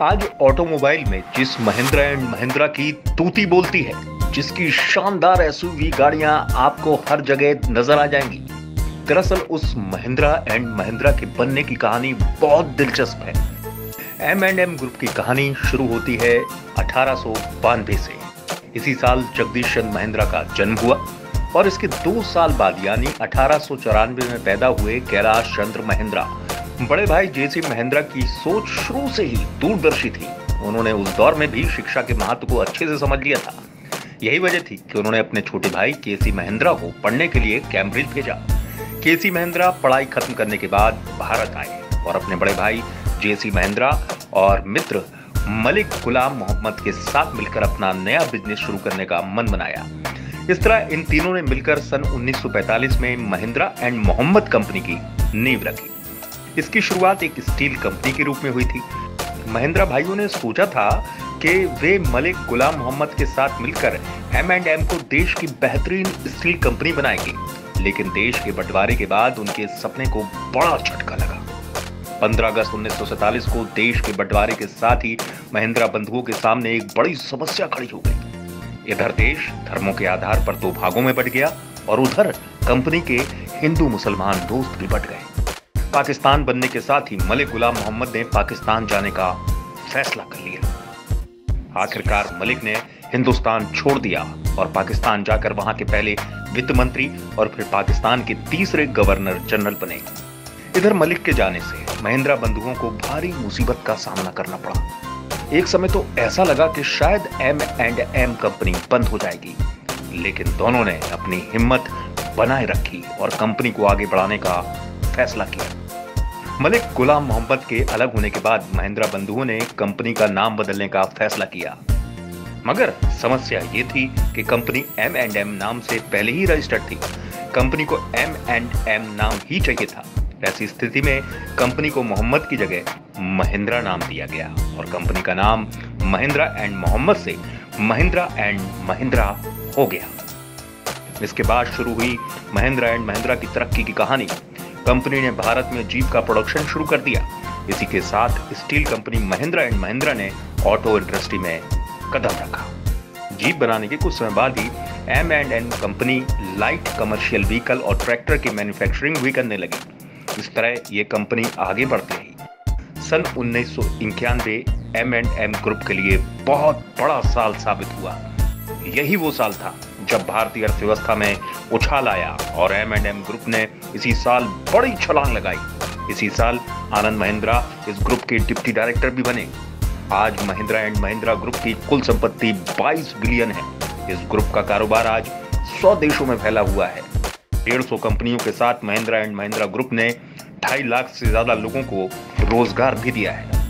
आज ऑटोमोबाइल में जिस महिंद्रा एंड महिंद्रा की तूती बोलती है, जिसकी शानदार एसयूवी गाड़ियां आपको हर जगह नजर आ जाएंगी, दरअसल उस महिंद्रा एंड महिंद्रा के बनने की कहानी बहुत दिलचस्प है। M&M ग्रुप की कहानी शुरू होती है 1892 से। इसी साल जगदीश चंद्र महिंद्रा का जन्म हुआ और इसके 2 साल बाद यानी 1894 में पैदा हुए कैलाश चंद्र महिंद्रा। बड़े भाई जे.सी. महिंद्रा की सोच शुरू से ही दूरदर्शी थी। उन्होंने उस दौर में भी शिक्षा के महत्व को अच्छे से समझ लिया था। यही वजह थी कि उन्होंने अपने छोटे भाई के.सी. महिंद्रा को पढ़ने के लिए कैम्ब्रिज भेजा। के.सी. महिंद्रा पढ़ाई खत्म करने के बाद भारत आए और अपने बड़े भाई जे.सी. महिंद्रा और मित्र मलिक गुलाम मोहम्मद के साथ मिलकर अपना नया बिजनेस शुरू करने का मन बनाया। इस तरह इन तीनों ने मिलकर सन 1945 में महिंद्रा एंड मोहम्मद कंपनी की नींव रखी। इसकी शुरुआत एक स्टील कंपनी के रूप में हुई थी। महिंद्रा भाइयों ने सोचा था कि वे मलिक गुलाम मोहम्मद के साथ मिलकर M&M को देश की बेहतरीन स्टील कंपनी बनाएंगे, लेकिन देश के बंटवारे के बाद उनके सपने को बड़ा झटका लगा। 15 अगस्त 1947 को देश के बंटवारे के साथ ही महिंद्रा बंधुओं के सामने एक बड़ी समस्या खड़ी हो गई। इधर देश धर्मों के आधार पर 2 भागों में बंट गया और उधर कंपनी के हिंदू मुसलमान दोस्त भी बंट गए। पाकिस्तान बनने के साथ ही मलिक गुलाम मोहम्मद ने पाकिस्तान जाने का फैसला कर लिया। आखिरकार मलिक ने हिंदुस्तान छोड़ दिया और पाकिस्तान जाकर वहां के पहले वित्त मंत्री और फिर पाकिस्तान के तीसरे गवर्नर जनरल बने। इधर मलिक के जाने से महिंद्रा बंधुओं को भारी मुसीबत का सामना करना पड़ा। एक समय तो ऐसा लगा कि शायद M&M कंपनी बंद हो जाएगी, लेकिन दोनों ने अपनी हिम्मत बनाए रखी और कंपनी को आगे बढ़ाने का फैसला किया। मलिक गुलाम मोहम्मद के अलग होने के बाद महिंद्रा बंधुओं ने कंपनी का नाम बदलने का फैसला किया, मगर समस्या ये थी कि कंपनी M&M नाम से पहले ही रजिस्टर्ड थी। कंपनी को M&M नाम ही चाहिए था। ऐसी स्थिति में कंपनी को मोहम्मद की जगह महिंद्रा नाम दिया गया और कंपनी का नाम महिंद्रा एंड मोहम्मद से महिंद्रा एंड महिंद्रा हो गया। इसके बाद शुरू हुई महिंद्रा एंड महिंद्रा की तरक्की की कहानी। कंपनी ने भारत में जीप का प्रोडक्शन शुरू कर दिया। इसी के साथ steel company Mahindra and Mahindra ने ऑटो इंडस्ट्री में कदम रखा। जीप बनाने के कुछ समय बाद ही M&M company light commercial vehicle और ट्रैक्टर की मैन्युफैक्चरिंग भी करने लगी। इस तरह ये कंपनी आगे बढ़ती रही। सन 1991 M&M ग्रुप के लिए बहुत बड़ा साल साबित हुआ। यही वो साल था जब भारतीय अर्थव्यवस्था में उछाल आया और M&M ग्रुप ने इसी साल बड़ी छलांग लगाई। इसी साल आनंद महिंद्रा इस ग्रुप के डिप्टी डायरेक्टर भी बने। आज महिंद्रा एंड महिंद्रा ग्रुप की कुल संपत्ति 22 बिलियन है। इस ग्रुप का कारोबार आज 100 देशों में फैला हुआ है। 150 कंपनियों के साथ महिंद्रा एंड महिंद्रा ग्रुप ने 2.5 लाख से ज्यादा लोगों को रोजगार भी दिया है।